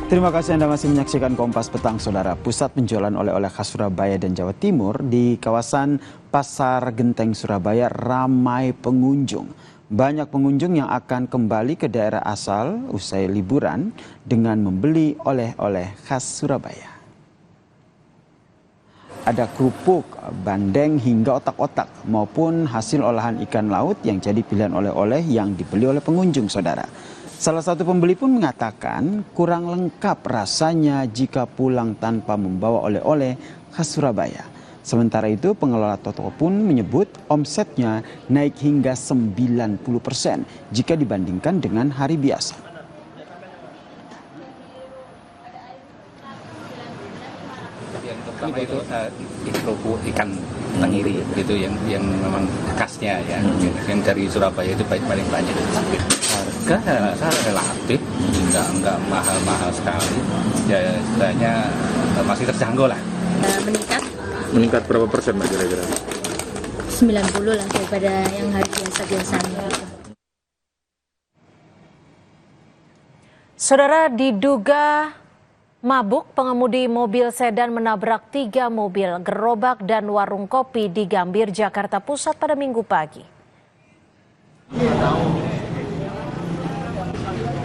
Terima kasih Anda masih menyaksikan Kompas Petang, Saudara. Pusat penjualan oleh-oleh khas Surabaya dan Jawa Timur di kawasan Pasar Genteng, Surabaya ramai pengunjung. Banyak pengunjung yang akan kembali ke daerah asal usai liburan dengan membeli oleh-oleh khas Surabaya. Ada kerupuk, bandeng hingga otak-otak maupun hasil olahan ikan laut yang jadi pilihan oleh-oleh yang dibeli oleh pengunjung, Saudara. Salah satu pembeli pun mengatakan kurang lengkap rasanya jika pulang tanpa membawa oleh-oleh khas Surabaya. Sementara itu pengelola toko pun menyebut omsetnya naik hingga 90% jika dibandingkan dengan hari biasa. Yang terutama itu kerupuk ikan tenggiri gitu yang memang khasnya ya, yang dari Surabaya itu paling banyak. Harga saya relatif nggak mahal-mahal sekali, ya istilahnya masih terjangkau lah. Meningkat berapa persen Mbak kira-kira? 90 lah daripada yang hari biasa-biasanya. Saudara, diduga mabuk, pengemudi mobil sedan menabrak 3 mobil, gerobak dan warung kopi di Gambir, Jakarta Pusat pada Minggu pagi.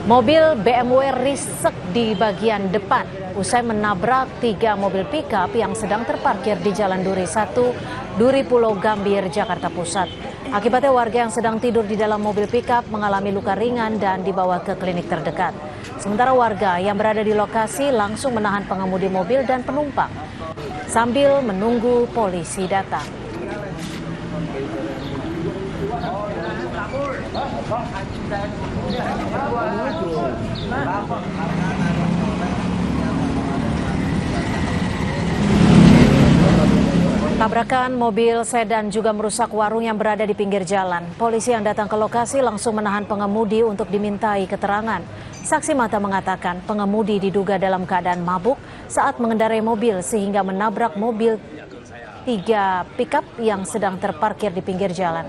Mobil BMW ringsek di bagian depan usai menabrak 3 mobil pickup yang sedang terparkir di Jalan Duri 1, Duri Pulau Gambir, Jakarta Pusat. Akibatnya warga yang sedang tidur di dalam mobil pickup mengalami luka ringan dan dibawa ke klinik terdekat. Sementara warga yang berada di lokasi langsung menahan pengemudi mobil dan penumpang sambil menunggu polisi datang. Tabrakan mobil sedan juga merusak warung yang berada di pinggir jalan. Polisi yang datang ke lokasi langsung menahan pengemudi untuk dimintai keterangan. Saksi mata mengatakan pengemudi diduga dalam keadaan mabuk saat mengendarai mobil sehingga menabrak mobil 3 pickup yang sedang terparkir di pinggir jalan.